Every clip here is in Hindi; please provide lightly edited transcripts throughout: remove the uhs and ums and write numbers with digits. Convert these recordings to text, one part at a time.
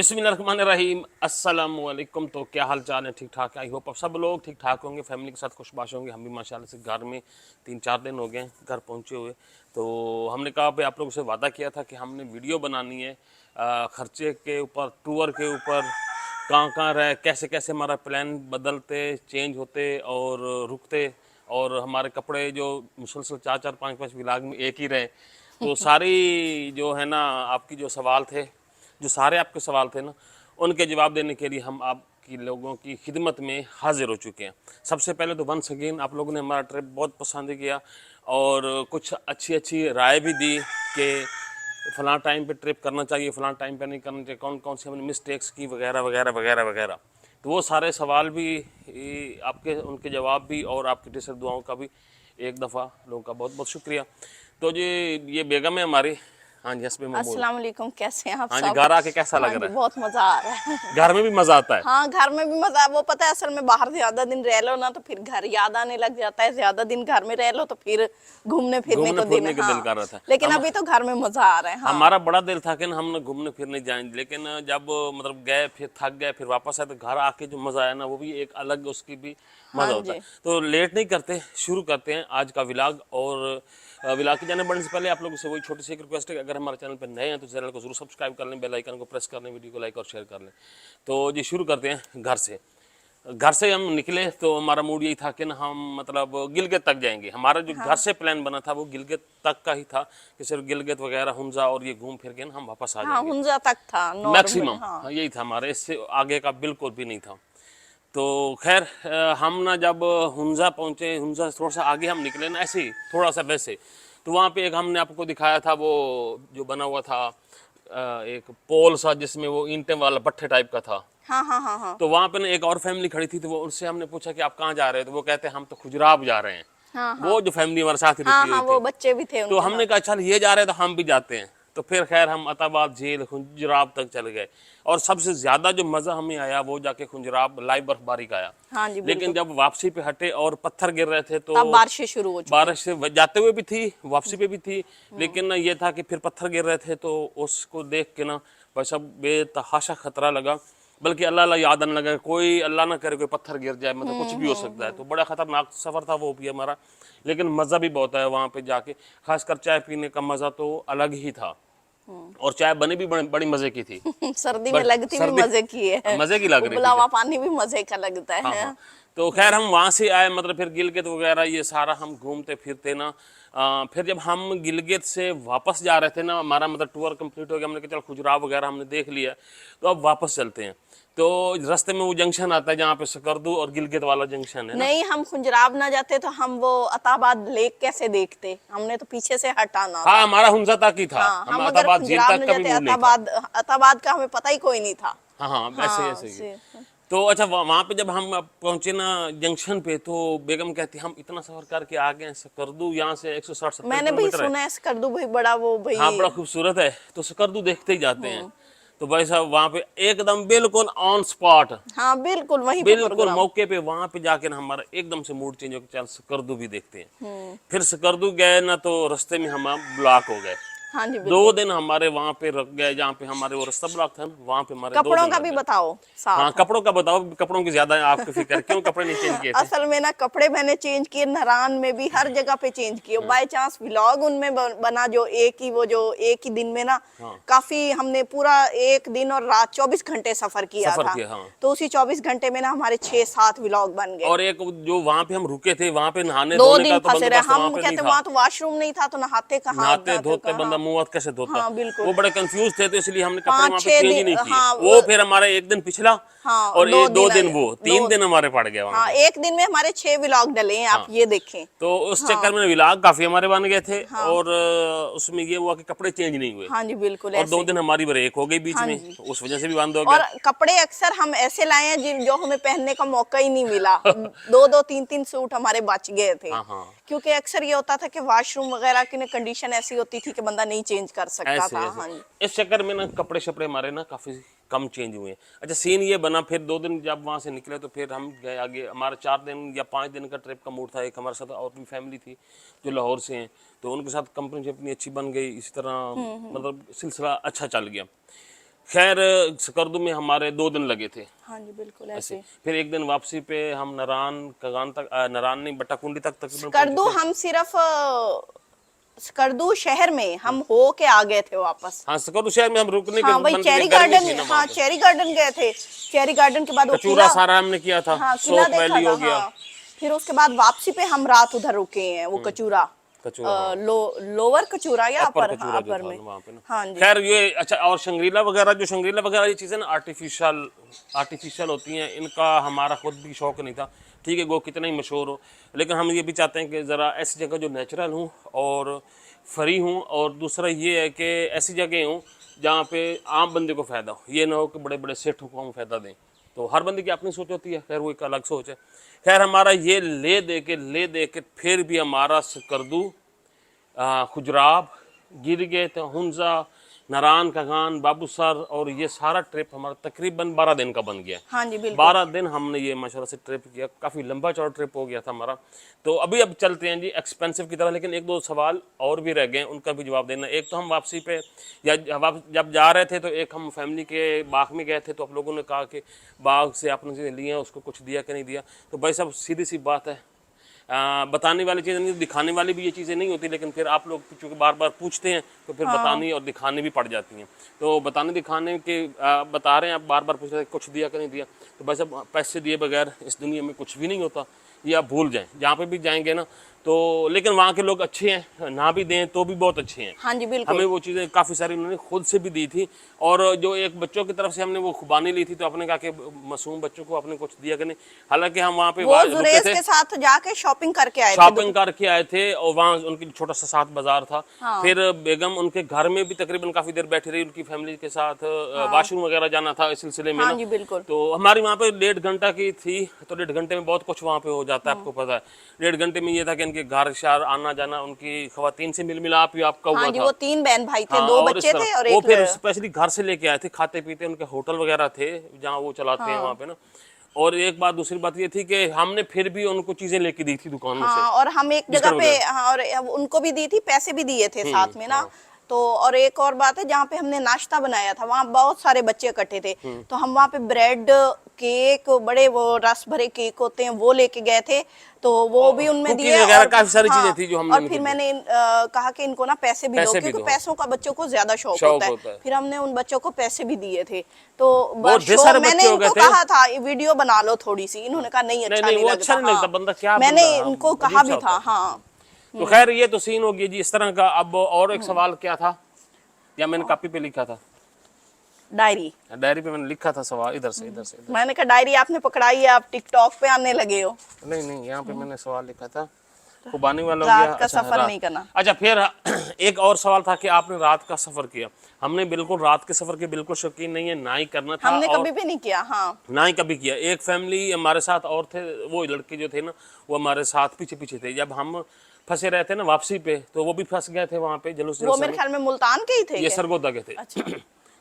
बिस्मिल्लाहिर्रहमानिर्रहीम अस्सलाम वालेकुम। तो क्या हाल चाल है? ठीक ठाक है। आई होप आप सब लोग ठीक ठाक होंगे, फैमिली के साथ खुशबाश होंगे। हम भी माशाल्लाह से घर में 3-4 दिन हो गए घर पहुंचे हुए। तो हमने कहा भाई आप लोगों से वादा किया था कि हमने वीडियो बनानी है खर्चे के ऊपर, टूर के ऊपर, कहाँ कहाँ रहे, कैसे कैसे हमारा प्लान बदलते चेंज होते और रुकते, और हमारे कपड़े जो मुसलसल 4-4 5-5 विलाग में एक ही रहे। तो सारी जो है ना आपकी जो सवाल थे, जो सारे आपके सवाल थे ना, उनके जवाब देने के लिए हम आपकी लोगों की खिदमत में हाजिर हो चुके हैं। सबसे पहले तो वंस अगेन आप लोगों ने हमारा ट्रिप बहुत पसंद किया और कुछ अच्छी अच्छी राय भी दी कि फ़लाँ टाइम पे ट्रिप करना चाहिए, फ़लाँ टाइम पे नहीं करना चाहिए, कौन कौन सी हमने मिस्टेक्स की वगैरह वगैरह वगैरह वगैरह। तो वो सारे सवाल भी आपके, उनके जवाब भी और आपकी ढेर सारी दुआओं का भी एक दफ़ा लोगों का बहुत बहुत शुक्रिया। तो जी ये बेगम है हमारी। हाँ जी, हस्बे ममूल। अस्सलाम वालेकुम, कैसे हैं आप हाँ जी, सब? घर आके कैसा हाँ लग जी, रहा बहुत मजा आ रहा है। है? घर में भी मजा आता है। हाँ, घर में भी मजा, वो पता है असल में बाहर ज्यादा दिन रह लो ना तो फिर घर याद आने लग जाता है। ज्यादा दिन घर में रह लो तो फिर घूमने फिरने घूमने को दिन, फिरने का दिल हाँ। कर रहा था लेकिन हम। अभी तो घर में मजा आ रहा है। हाँ हमारा बड़ा दिल था कि ना हम घूमने फिरने जाएंगे, लेकिन जब मतलब गए, फिर थक गए, फिर वापस आए, तो घर आके जो मज़ा आया ना वो भी एक अलग, उसकी भी हाँ मज़ा होता है। जी। तो लेट नहीं करते, शुरू करते हैं आज का व्लॉग। और व्लॉग के जाने बढ़ने से पहले आप लोगों से वही छोटी सी एक रिक्वेस्ट है कि अगर हमारे चैनल पर नए हैं तो चैनल को जरूर सब्सक्राइब कर लें, बेल आइकन को प्रेस कर लें, वीडियो को लाइक और शेयर कर लें। तो जी शुरू करते हैं घर से। घर से हम निकले तो हमारा मूड यही था कि ना हम मतलब गिलगित तक जाएंगे। हमारा जो घर से प्लान बना था वो गिलगित तक का ही था कि सिर्फ गिलगित वगैरह हुंजा और ये घूम फिर के ना हम वापस आ हाँ, जाएंगे, हुंजा तक था नॉर्मल। मैक्सिमम। हाँ हाँ, यही था हमारे, इससे आगे का बिल्कुल भी नहीं था। तो खैर हम ना जब हुंजा पहुंचे, हुंजा से थोड़ा सा आगे हम निकले ना, ऐसे ही थोड़ा सा वैसे, तो वहाँ पे एक हमने आपको दिखाया था वो जो बना हुआ था एक पोल सा, जिसमें वो ईंटें वाला भट्ठे टाइप का था। हाँ हाँ हाँ हाँ तो वहाँ पे ना एक और फैमिली खड़ी थी, तो वो उनसे हमने पूछा कि आप कहाँ जा रहे हैं, तो वो कहते हैं हम तो खुजराब जा रहे हैं। हाँ हाँ वो जो फैमिली हमारे साथ ही हाँ रुकी हुई हाँ, थी। वो बच्चे भी थे तो उनके हमने साथ। कहा चल ये जा रहे हैं तो हम भी जाते हैं। तो फिर खैर हम अताबाद झील खुजराब तक चले गए। और सबसे ज़्यादा जो मज़ा हमें आया वो जाके खुजराब लाइव बर्फबारी का आया। हाँ जी लेकिन बिल्कुल। जब वापसी पे हटे और पत्थर गिर रहे थे तो तब बारिशें शुरू हो चुकी। बारिश से जाते हुए भी थी, वापसी पे भी थी। लेकिन ना ये था कि फिर पत्थर गिर रहे थे तो उसको देख के ना भाई सब बेतहाशा खतरा लगा। बल्कि अल्लाह अल्लाह याद आने लगा, कोई अल्लाह ना करे कोई पत्थर गिर जाए, मतलब कुछ भी हो सकता है। तो बड़ा खतरनाक सफ़र था वो भी हमारा, लेकिन मज़ा भी बहुत आया वहाँ पे जाके। खासकर चाय पीने का मज़ा तो अलग ही था। और चाय बनी भी बड़ी मज़े की थी। सर्दी में बट लगती भी सर्दी मजे की है। मज़े की लग रही उबला थी क्या? हुआ पानी भी मजे का लगता हाँ है। हाँ। तो खैर हम वहाँ से आए, मतलब फिर गिलगित वगैरह ये सारा हम घूमते फिरते ना फिर जब हम गिलगित से वापस जा रहे थे ना, हमारा मतलब टूर कंप्लीट हो गया, हमने कहा चल खुजराब वगैरह हमने देख लिया, तो अब वापस चलते हैं। तो रास्ते में वो जंक्शन आता है जहाँ पे सकरदू और गिलगित वाला जंक्शन है ना। नहीं, हम खुंजराब ना जाते तो हम वो अताबाद लेक कैसे देखते? हमने तो पीछे से हटाना हाँ, था। हमारा हुंजा तक ही था, हाँ, हम हम अगर अताबाद झील खुंजराब तक न का भी जाते, मूड नहीं था। अताबाद का हमें पता ही कोई नहीं था। हाँ हाँ, ऐसे हाँ ऐसे ही। से तो अच्छा वहाँ पे जब हम पहुंचे ना जंक्शन पे, तो बेगम कहती हम इतना सफर करके आ गए हैं सकरदू, यहाँ से 160-70 मैंने भी किलोमीटर है। सुना है स्कर्दू भाई बड़ा वो हाँ, भाई। बड़ा खूबसूरत है, तो सकरदू देखते ही जाते हैं। तो भाई साहब वहाँ पे एकदम बिल्कुल ऑन स्पॉट, हाँ बिल्कुल वहीं पे बिल्कुल प्रोग्राम। मौके पे वहाँ पे जाके ना हमारा एकदम से मूड चेंज हो गया, चल सकरदू भी देखते हैं। फिर सकरदू गए ना तो रास्ते में हम ब्लॉक हो गए। हाँ जी दो बिल्कुल। दिन हमारे वहाँ पे रख गए, जहाँ पे हमारे वो रास्ता ब्लॉक था ना, वहाँ पे हमारे दो कपड़ों दिन का लग भी गए। बताओ हाँ, साथ। कपड़ों का बताओ, कपड़ों की ज्यादा आपको फिक्र, क्यों कपड़े नहीं चेंज किए थे? असल में ना कपड़े मैंने चेंज किए, नारायण में भी हर जगह पे चेंज किए। बाय चांस व्लॉग उनमें बना जो एक ही दिन में ना हाँ, काफी हमने पूरा एक दिन और रात 24 घंटे सफर किया सफर था। किया, हाँ। तो उसी 24 घंटे में ना हमारे 6-7 व्लॉग बन गए। और एक जो वहाँ पे हम रुके थे, वहाँ पे नहाने दो धोने का दिन तो फंसे रहे बंदोबस्त वहाँ हम, पे नहीं कहते था। वहां तो वॉशरूम नहीं था तो नहाते कहाँ नहाते नहाते धोते बंदा कहाँ। मुंह हाथ कैसे धोता? हाँ बिल्कुल। वो बड़े कंफ्यूज थे, तो इसलिए हमने कपड़े पाँच वहाँ पे छह चेंज ही नहीं दिन किए। हाँ वो फिर हमारा एक दिन पिछला हाँ और ये दो दो दिन दिन वो, 3 दिन हमारे पड़ गए वहाँ हाँ पे। एक दिन में हमारे 6 व्लॉग डले हैं, आप हाँ, ये देखें। तो उस चक्कर हाँ में व्लॉग काफी हमारे बन गए थे। हाँ और उसमें ये हुआ कि कपड़े चेंज नहीं हुए। हाँ जी बिल्कुल और 2 ऐसे। दिन हमारी ब्रेक हो गई बीच हाँ में, जी। तो उस वजह से भी बंद हो और गया। कपड़े अक्सर हम ऐसे लाए हैं जो हमें पहनने का मौका ही नहीं मिला। 2-2 3-3 सूट हमारे बच गए थे। हाँ हाँ, क्योंकि अक्सर ये होता था कि वॉशरूम वगैरह की कंडीशन ऐसी होती थी कि बंदा नहीं चेंज कर सकता ऐसे था। ऐसे हाँ जी। इस चक्कर में ना कपड़े शपड़े हमारे ना काफ़ी कम चेंज हुए हैं। अच्छा सीन ये बना, फिर 2 दिन जब वहाँ से निकले तो फिर हम गए आगे। हमारा 4 दिन या 5 दिन का ट्रिप का मूड था। एक हमारे साथ और भी फैमिली थी जो लाहौर से हैं, तो उनके साथ कंपनी अपनी अच्छी बन गई। इसी तरह मतलब सिलसिला अच्छा चल गया। खैर स्कर्दू में हमारे 2 दिन लगे थे हाँ जी बिल्कुल ऐसे। ऐसे। फिर एक दिन वापसी पे हम नरान कगान तक नरान नहीं बट्टाकुंडी तक तकरीबन स्कर्दू पहुंचे थे। हम सिर्फ स्कर्दू शहर में हम हो के आ गए थे वापस। हाँ स्कर्दू शहर में हम रुकने के हाँ वही मन के चेरी गर्मी थी गार्डन, ना हाँ वहाँ पे। चेरी गार्डन गए थे। चेरी गार्डन के बाद वो कचूरा किला, सारा हमने किया था, हाँ किला सोक देखा वैली था हो गया। हाँ। फिर उसके बाद वापसी पे हम रात उधर रुके हैं, वो कचूरा कचूरा हाँ। लोअर कचूरा या अपर अपर, कचूरा जो अपर था में। वहाँ पे ना। हाँ जी खैर ये अच्छा, और शंग्रीला वगैरह ये चीजें ना आर्टिफिशियल होती हैं, इनका हमारा खुद भी शौक नहीं था। ठीक है वो कितना ही मशहूर हो, लेकिन हम ये भी चाहते हैं कि ज़रा ऐसी जगह जो नेचुरल हूँ और फ्री हूँ, और दूसरा ये है कि ऐसी जगह हूँ जहाँ पे आम बंदे को फ़ायदा हो, ये ना हो कि बड़े बड़े सेठों को हम फ़ायदा दें। तो हर बंदे की अपनी सोच होती है, खैर वो एक अलग सोच है। खैर हमारा ये ले दे के फिर भी हमारा स्कर्दू, खुजराब, गिरगित, हुंजा, नारायण कगान, बाबूसर और ये सारा ट्रिप हमारा तकरीबन 12 दिन का बन गया। हाँ जी बिल्कुल। 12 दिन हमने ये माशाल्लाह से ट्रिप किया, काफ़ी लंबा चौड़ा ट्रिप हो गया था हमारा। तो अभी अब चलते हैं जी एक्सपेंसिव की तरह, लेकिन 1-2 सवाल और भी रह गए हैं, उनका भी जवाब देना। एक तो हम वापसी पे या जब जा रहे थे तो एक हम फैमिली के बाग में गए थे, तो आप लोगों ने कहा कि बाग से आपने चीज़ें ली हैं, उसको कुछ दिया कि नहीं दिया। तो भाई साहब सीधी सी बात है, बताने वाली चीज़ें नहीं, दिखाने वाली भी ये चीज़ें नहीं होती, लेकिन फिर आप लोग चूँकि बार बार पूछते हैं तो फिर बतानी और दिखानी भी पड़ जाती हैं। तो बताने दिखाने के बता रहे हैं, आप बार बार पूछ रहे हैं कुछ दिया कि नहीं दिया। तो बस अब पैसे दिए बगैर इस दुनिया में कुछ भी नहीं होता, ये आप भूल जाएं। जहाँ पे भी जाएंगे ना तो, लेकिन वहाँ के लोग अच्छे हैं, ना भी दें तो भी बहुत अच्छे हैं। हाँ जी बिल्कुल। हमें वो चीज़ें काफ़ी सारी उन्होंने खुद से भी दी थी, और जो एक बच्चों की तरफ से हमने वो खुबानी ली थी, तो आपने कहा कि मासूम बच्चों को आपने कुछ दिया कि नहीं। हालांकि हम वहाँ पे वो रुके जुरेज थे, के साथ जाके शॉपिंग करके आए थे। शॉपिंग करके आए थे, और वहाँ उनकी छोटा सा साथ बाजार था। हाँ। फिर बेगम उनके घर में भी तकरीबन काफ़ी देर बैठी रही उनकी फैमिली के साथ। वॉशरूम वगैरह जाना था इस सिलसिले में हाँ ना। जी बिल्कुल। तो हमारी वहाँ पे 1.5 घंटा की थी, तो 1.5 घंटे में बहुत कुछ वहाँ पे हो जाता है, आपको पता है। 1.5 घंटे में ये था कि इनके घर शहर आना जाना, उनकी खवातीन से मिल मिलाप भी आपका हाँ हुआ जी था। वो 3 बहन भाई थे, हाँ, 2 और इस बच्चे तरह थे और वो एक फिर स्पेशली घर से लेके आए थे, खाते पीते उनके होटल वगैरह थे जहाँ वो चलाते हैं वहाँ पे ना। और एक बात, दूसरी बात ये थी कि हमने फिर भी उनको चीजें लेके दी थी दुकानों से, हाँ और हम एक जगह बिस्किट पे, वगैरह। हाँ और उनको भी दी थी, पैसे भी दिए थे साथ में ना। हाँ। तो और एक और बात है, जहाँ पे हमने नाश्ता बनाया था वहाँ बहुत सारे बच्चे इकट्ठे थे, तो हम वहाँ पे ब्रेड, केक, बड़े वो रस भरे केक होते हैं वो लेके गए थे, तो वो भी उनमें कुकीज दिए। वगैरह और काफी सारी हाँ, चीजें थी जो हमने और उनको फिर दी। मैंने कहा कि इनको ना पैसे भी दो, पैसे भी क्योंकि दो। पैसों का बच्चों को ज्यादा शौक शौक होता होता है। है। फिर हमने उन बच्चों को पैसे भी दिए थे। तो बहुत ढेर सारे मैंने बच्चे हो गए इनको थे। कहा था वीडियो बना लो थोड़ी सी, इन्होंने कहा नहीं अच्छा नहीं नहीं वो लगता। अच्छा नहीं लगता, हाँ। बंदा क्या मैंने बंदा, हाँ, इनको अजीब कहा सा भी होता था। है। हाँ तो खैर ये तो सीन हो गया जी इस तरह का। अब और एक सवाल क्या था, या मैंने कॉपी पे लिखा था, डायरी, डायरी पे मैंने लिखा था सवाल, इधर से इधर। मैंने कहा डायरी आपने पकड़ाई है, आप टिकटॉक पे आने लगे हो। नहीं यहाँ पे मैंने सवाल लिखा था, खुबानी वाला हो रात गया। का अच्छा, सफर रात। नहीं करना। अच्छा फिर एक और सवाल था कि आपने रात का सफर किया। हमने बिल्कुल रात के सफर के बिल्कुल शौकीन नहीं है, ना ही करना था, हमने और कभी भी नहीं किया। हाँ ना ही कभी किया। एक फैमिली हमारे साथ और थे, वो लड़के जो थे ना वो हमारे साथ पीछे पीछे थे। जब हम फंसे रहे थे ना वापसी पे, तो वो भी फंस गए थे वहाँ पे जुलूस वो जलसे मेरे में। ख्याल में मुल्तान के ही थे ये क्या? सरगोदा के थे। अच्छा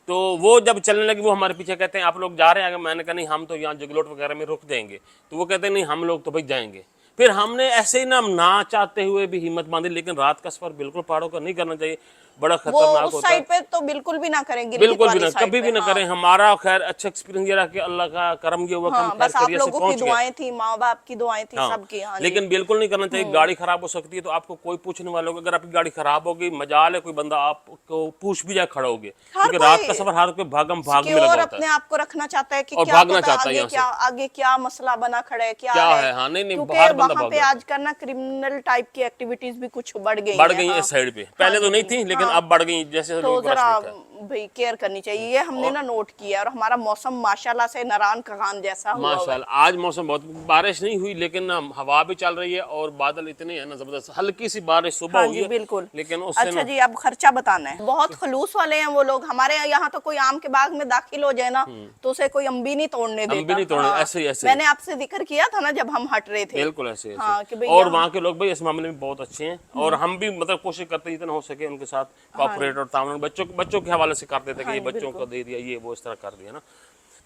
तो वो जब चलने लगे, वो हमारे पीछे कहते हैं आप लोग जा रहे हैं? मैंने कहा नहीं, हम तो यहाँ जगलोट वगैरह में रुक देंगे। तो वो कहते हैं नहीं, हम लोग तो भाई जाएंगे। फिर हमने ऐसे ही ना चाहते हुए भी हिम्मत बांधी, लेकिन रात का सफर बिल्कुल पहाड़ों का नहीं करना चाहिए, बड़ा वो खतरनाक उस होता है। साइड पे तो बिल्कुल भी ना करें, गिलगित बिल्कुल भी वाली ना, साइड कभी पे। भी ना हाँ। करें। हमारा खैर अच्छा एक्सपीरियंस ये रहा कि अल्लाह का करम ये हुआ कि हम हाँ खैर बस आप खैरियत से लोगों की पहुंच गए। दुआएं थी, माँ बाप की दुआएं थी, हाँ, सबकी। हाँ जी। लेकिन बिल्कुल नहीं करना चाहिए। गाड़ी खराब हो सकती है तो आपको कोई पूछने वाला होगा। अगर आपकी गाड़ी खराब होगी, मजाल है कोई बंदा आपको पूछ भी जाए, खड़ा होगे, हर क्योंकि रात कोई का सफर हर कोई भागम भाग में सिक्योर लगा होता है अपने आप को रखना चाहता है कि और क्या भागना पता चाहता है आगे यहाँ से। आगे क्या मसला बना खड़ा है, क्या क्या है। है, हाँ, नहीं क्योंकि हर बंदा वहाँ भाग पे जाता है। आजकल ना क्रिमिनल टाइप की एक्टिविटीज भी कुछ बढ़ गई बढ़ हैं। गई हाँ। इस साइड पे, पहले हाँ तो नहीं जी, थी, लेकिन हाँ। अब बढ़ गई, जैसे तो लोग जरा देखा है। भाई केयर करनी चाहिए, ये हमने ना नोट किया है। और हमारा मौसम माशाल्लाह से नारायण कगान जैसा हुआ है। माशाल्लाह आज मौसम बहुत, बारिश नहीं हुई लेकिन ना हवा भी चल रही है और बादल इतने हैं ना जबरदस्त। हल्की सी बारिश सुबह हाँ हुई जी है, बिल्कुल। लेकिन उससे अच्छा ना जी, अब खर्चा बताना है। बहुत खलूस वाले हैं वो लोग। हमारे यहाँ तो कोई आम के बाग में दाखिल हो जाए ना तो उसे कोई अम्बी नहीं तोड़ने हम भी देता। नहीं तोड़े, हाँ। ऐसे ही ऐसे ही। मैंने आपसे जिक्र किया था ना जब हम हट रहे थे। बिल्कुल ऐसे हाँ, कि ऐसे। भैया और वहाँ के लोग भाई इस मामले में बहुत अच्छे हैं, और हम भी मतलब कोशिश करते हैं जितना हो सके उनके साथ कोऑपरेट और ताउन। बच्चों के हवाले से करते थे कि ये बच्चों को दे दिया, ये वो इस तरह कर दिया ना।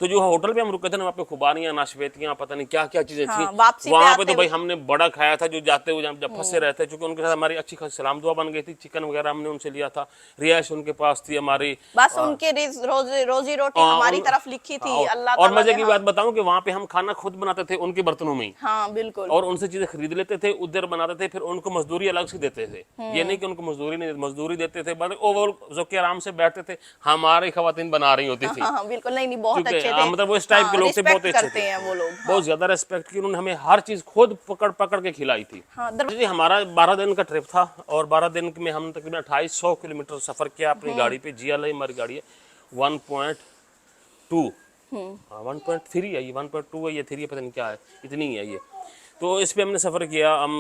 तो जो होटल पे हम रुके थे ना, वहाँ पे खुबानियाँ, नाशवेतियाँ, पता नहीं क्या क्या चीजें हाँ, थी। वापसी पे वहाँ पे आते तो भाई हमने बड़ा खाया था, जो जाते हुए जब फंसे रहते, क्योंकि उनके साथ हमारी अच्छी खासी सलाम दुआ बन गई थी। चिकन वगैरह हमने उनसे लिया था, रिहाइश उनके पास थी हमारी। बस उनके रोजी रोटी हमारी तरफ लिखी थी, अल्लाह और ताला मजे ने। की बात बताऊं कि वहाँ पे हम खाना खुद बनाते थे उनके बर्तनों में ही, हाँ बिल्कुल। और उनसे चीजें खरीद लेते थे, उधर बनाते थे, फिर उनको मजदूरी अलग से देते थे। ये नहीं कि उनको मजदूरी नहीं, मजदूरी देते थे, बस ओवर जो कि आराम से बैठते थे, हमारी खवातीन बना रही होती थी। हाँ हाँ बिल्कुल, नहीं नहीं बहुत क्योंकि अच्छे थे। मतलब वो इस टाइप के हाँ, लोग थे, बहुत रिस्पेक्ट अच्छे करते थे, हैं वो लोग। हाँ बहुत ज्यादा रेस्पेक्ट की उन्होंने, हमें हर चीज खुद पकड़ पकड़ के खिलाई थी। हाँ जी हमारा 12 दिन का ट्रिप था, और 12 दिन में हम तकरीबन 2800 किलोमीटर सफर किया अपनी गाड़ी पे। GLI हमारी गाड़ी है, 1.2, हाँ 1.3 है ये, 1.2 है ये, 3 है, पता नहीं क्या है, इतनी ही है ये। तो इस पे हमने सफ़र किया, हम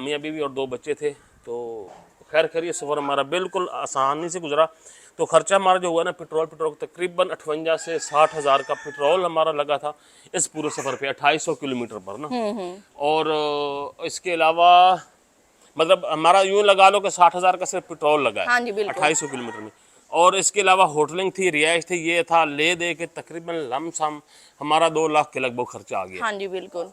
मियाँ बीवी और 2 बच्चे थे। तो खैर खैर ये सफ़र हमारा बिल्कुल आसानी से गुजरा। तो खर्चा हमारा जो हुआ ना, पेट्रोल तकरीबन 58 से 60 हज़ार का पेट्रोल हमारा लगा था इस पूरे सफ़र पे, 2800 किलोमीटर पर ना। और इसके अलावा मतलब हमारा यूँ लगा लो कि 60 हज़ार का सिर्फ पेट्रोल लगा है हाँ जी बिल्कुल। 2800 किलोमीटर में। और इसके अलावा होटलिंग थी, रिहाइश थी, ये था, ले दे के तकरीबन लमसम हमारा 2 लाख के लगभग खर्चा आ गया। हाँ जी बिल्कुल।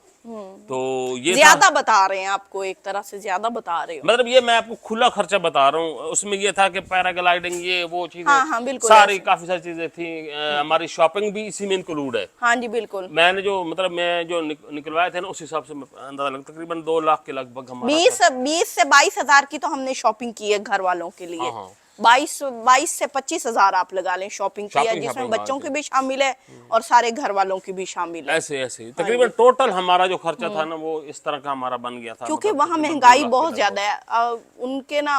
तो ये था, ज्यादा बता रहे हैं आपको, एक तरह से ज्यादा बता रहे हो। मतलब ये मैं आपको खुला खर्चा बता रहा हूँ। उसमें ये था कि पैराग्लाइडिंग, ये वो चीजें, हाँ हाँ बिल्कुल सारी ऐसे। काफी सारी चीजें थी। हमारी शॉपिंग भी इसी में इंक्लूड है। हाँ जी बिल्कुल। मैंने जो मतलब मैं जो निकलवाए थे ना, उस हिसाब से अंदाजा लगा तकरीबन 2 लाख के लगभग हमारा 20 से 22 हजार की तो हमने शॉपिंग की है घर वालों के लिए। हाँ हाँ 22 से 25 हजार आप लगा लें शॉपिंग की है, शॉपिंग जिसमें शॉपिंग बच्चों की भी शामिल है और सारे घर वालों की भी शामिल है। ऐसे ऐसे तकरीबन टोटल हमारा जो खर्चा था ना, वो इस तरह का हमारा बन गया था। क्योंकि मतलब वहाँ तकरीबन 2 महंगाई लाख के बहुत लगभग। ज्यादा है।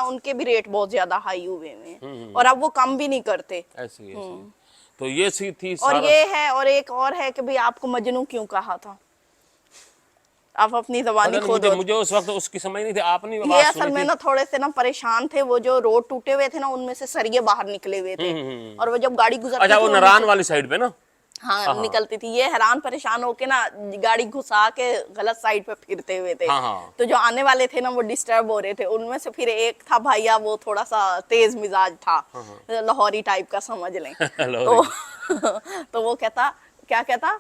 उनके भी रेट बहुत ज्यादा हाई हुए हैं और अब वो कम भी नहीं करते। ऐसे ऐसे तो ये सी थी और सारा। ये है, और एक और है कि भाई आपको मजनू क्यों कहा था, आप अपनी पता जबानी नहीं, खुद मुझे हो। मुझे उस वक्त उसकी समझ नहीं थी, आपने ये बात असल सुनी में थी। ना थोड़े से ना परेशान थे, वो जो रोड टूटे हुए थे ना, उनमें से सरिये बाहर निकले हुए थे, और वो जब गाड़ी गुजरती अच्छा, थी वो उनमें नारायण से, वाली साइड पे ना। हाँ निकलती थी। ये हैरान परेशान होके ना गाड़ी घुसा के गलत साइड पे फिरते हुए थे। हाँ हाँ तो जो आने वाले थे ना वो डिस्टर्ब हो रहे थे। उनमें से फिर एक था भैया, वो थोड़ा सा तेज मिजाज था, लाहौरी टाइप का समझ लें। तो तो वो कहता, क्या कहता,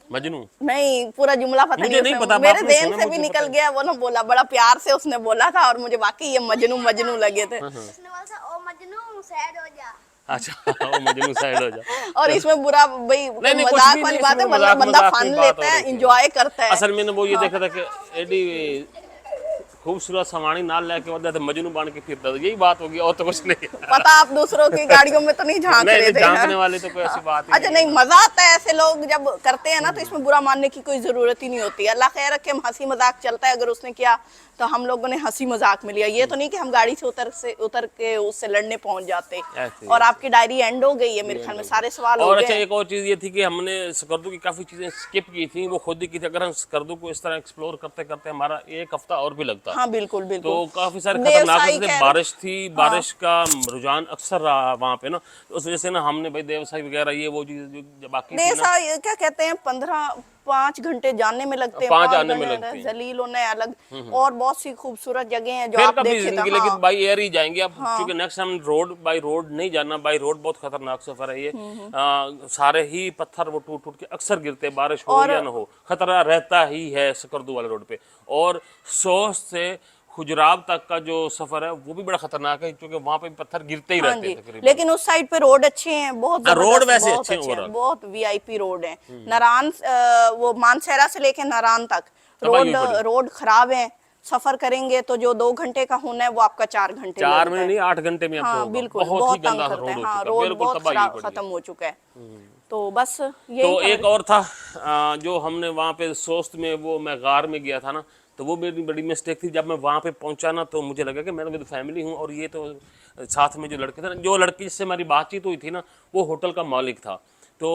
मजनू। नहीं पूरा जुमला पता मुझे नहीं उसमें पता, मेरे आपने देन सुना, से भी मुझे निकल पता गया। वो ना बोला, बड़ा प्यार से उसने बोला था, और मुझे वाकई ये मजनू मजनू लगे थे। उसने बोला था, ओ मजनू साइड हो जा। अच्छा वो मजनू साइड हो जा। और इसमें बुरा भाई नहीं नहीं, कुछ मजाक भी वाली नहीं, बात है, इसमें मजाक बंदा मजाक की फन बात लेता हो है, रही थी। इंजॉय करता है। असल में वो ये देखा था कि एडी खूबसूरत सवाणी नाल लेके वजह थे, मजनू बन के फिरता था, यही बात होगी और तो कुछ नहीं। पता आप दूसरों की गाड़ियों में तो नहीं झांक नहीं रहे नहीं, थे। झांकने हाँ? वाली तो कोई ऐसी बात ही अच्छा नहीं, मजा आता है ऐसे लोग जब करते हैं ना, तो इसमें बुरा मानने की कोई जरूरत ही नहीं होती। अल्लाह खैर रखे, हम हंसी मजाक चलता है, अगर उसने किया तो हम लोगों ने हंसी मजाक में लिया। ये तो नहीं कि हम गाड़ी से उतर के उससे लड़ने पहुंच जाते। ऐसे और आपकी डायरी एंड हो गई है मेरे ख्याल में, सारे सवाल हो और गए अच्छा, हैं। एक और चीज़ ये थी कि हमने स्कर्दू की काफ़ी चीज़ें स्किप की थी, वो खुद ही की थी। अगर हम स्कर्दू को इस तरह एक्सप्लोर करते करते हमारा 1 हफ्ता और भी लगता। हाँ बिल्कुल तो बिल्कुल। काफ़ी सारे देव खतरनाक साई थे, खैर, बारिश थी, बारिश का रुझान अक्सर रहा वहाँ पे ना, तो उस वजह से ना हमने भाई देवसाई वगैरह ये वो चीज़ जो बाकी थी ना, ये क्या कहते हैं, 5 घंटे जाने में लगते हैं, 5 5 आने में घंटे लगते हैं। जलील होने अलग। और बहुत सी खूबसूरत जगह हैं जो फिर आप कभी देखे जिंदगी, तो। लेकिन हाँ बाई एयर ही जाएंगे अब, क्योंकि नेक्स्ट हम रोड बाई रोड नहीं जाना। बाई रोड बहुत खतरनाक सफर है ये। सारे ही पत्थर वो टूट टूट के अक्सर गिरते, बारिश हो और या ना हो, खतरा रहता ही है सकरदू वाले रोड पे। और सोच से खुजराब तक का जो सफर है वो भी बड़ा खतरनाक है, क्योंकि वहां पे पत्थर गिरते ही हाँ रहते जी, हैं तकरीबन। लेकिन उस साइड पे रोड अच्छे हैं, बहुत हाँ, रोड जबरदस्त, वैसे बहुत अच्छे हैं अच्छे हैं, overall। बहुत वीआईपी रोड है। नारायण वो मानसेरा से लेके नारायण तक तबाही रोड बड़ी। रोड खराब है। सफर करेंगे तो जो 2 घंटे का होना है वो आपका 4 घंटे 4 लगता मिनट है। नहीं, 8 घंटे में अब तो हाँ होगा। बिल्कुल, बहुत ही बहुत तंग गंदा करता रोड है। हो हाँ चुका, रोड बिल्कुल बहुत तबाही हुई पड़ी है। खत्म हो चुका है। तो बस यही तो था। एक और था जो हमने वहाँ पे सोस्त में, वो मैं गार में गया था ना, तो वो मेरी बड़ी मिस्टेक थी। जब मैं वहाँ पे पहुँचा ना, तो मुझे लगा कि मैं तो विद फैमिली हूँ, और ये तो साथ में जो लड़के थे ना, जो लड़की जिससे हमारी बातचीत हुई थी ना, वो होटल का मालिक था। तो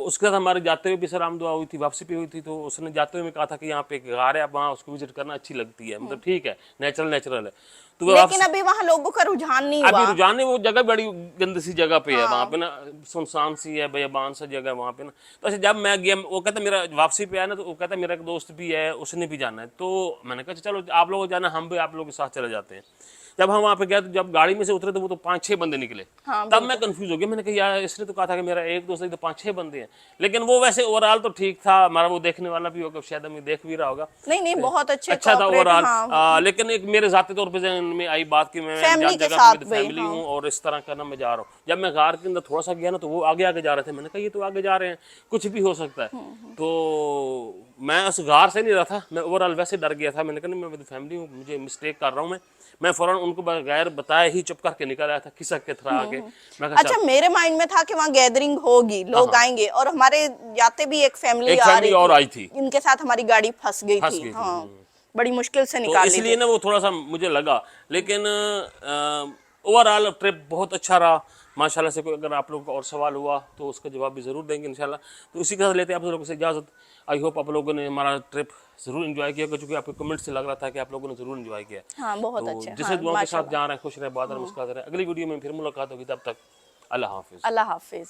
उसके साथ हमारे जाते हुए भी सलाम दुआ हुई थी, वापसी भी हुई थी। तो उसने जाते हुए में कहा था कि यहाँ पे एक गार है, आप वहाँ उसको विजिट करना अच्छी लगती है, मतलब ठीक है, नेचुरल है। तो वो लेकिन अभी वहाँ लोगों का रुझान नहीं अभी हुआ। रुझान है, वो जगह बड़ी गंदी सी जगह पे है वहाँ पे ना, सुनसान सी है, बेयाबान सा जगह वहाँ पे ना। तो अच्छा, जब मैं गया, वो कहता मेरा वापसी पे आया ना, तो वो कहता मेरा एक दोस्त भी है, उसने भी जाना है। तो मैंने कहा चलो आप लोग जाना, हम भी आप लोगों के साथ चले जाते हैं। जब हम वहाँ पे गए तो जब गाड़ी में से उतरे तो वो तो 5-6 बंदे निकले। हाँ, तब मैं कंफ्यूज हो गया, मैंने कहा यार इसने तो कहा था कि मेरा एक दोस्त है, तो 5-6 बंदे हैं। लेकिन वो वैसे ओवरऑल तो ठीक था, हमारा वो देखने वाला भी होगा, शायद हमें देख भी रहा होगा। नहीं नहीं, बहुत अच्छे अच्छा था cooperative, ओवरऑल। हाँ, लेकिन एक मेरे जाती तौर पे जहन में आई बात कि मैं Family के जगह साथ पे भाई, फैमिली हाँ। हूँ और इस तरह का ना मैं जा रहा हूँ। जब मैं गार के अंदर थोड़ा सा गया ना तो वो आगे आगे जा रहे थे, मैंने कहा ये तो आगे जा रहे हैं, कुछ भी हो सकता है। तो मैं उस गार से नहीं रहा था, मैं ओवरऑल वैसे डर गया था। मैंने कहा नहीं, मैं विद फैमिली हूँ, मुझे मिस्टेक कर रहा हूँ। मैं फौरन उनको बगैर बताए ही चुप करके निकल आया था, खिसक के थरा आगे। मैं कहा अच्छा, मेरे माइंड में था कि वहाँ गैदरिंग होगी, लोग आएंगे, और हमारे जाते भी एक फैमिली एक आ फैमिली रही और थी, आई थी, इनके साथ हमारी गाड़ी फंस गई फंस थी। गई थी। हाँ, बड़ी मुश्किल से तो निकाल ली इसलिए थी। ना वो थोड़ा सा मुझे लगा। लेकिन ओवरऑल ट्रिप बहुत अच्छा रहा माशाल्लाह से। कोई अगर आप लोगों को और सवाल हुआ तो उसका जवाब भी ज़रूर देंगे इंशाल्लाह। तो इसी के साथ लेते हैं आप लोगों से इजाज़त। आई होप आप लोगों ने हमारा ट्रिप ज़रूर एंजॉय किया, क्योंकि आपके कमेंट से लग रहा था कि आप लोगों ने ज़रूर एंजॉय किया। हाँ, बहुत तो अच्छे, जिसे हाँ, दुआओं के साथ माशाल्लाह। जा रहे हैं, खुश रहे, बादल मुस्कुराते रहे। अगली वीडियो में फिर मुलाकात होगी, तब तक अल्लाह हाफिज़। अल्लाह हाफिज।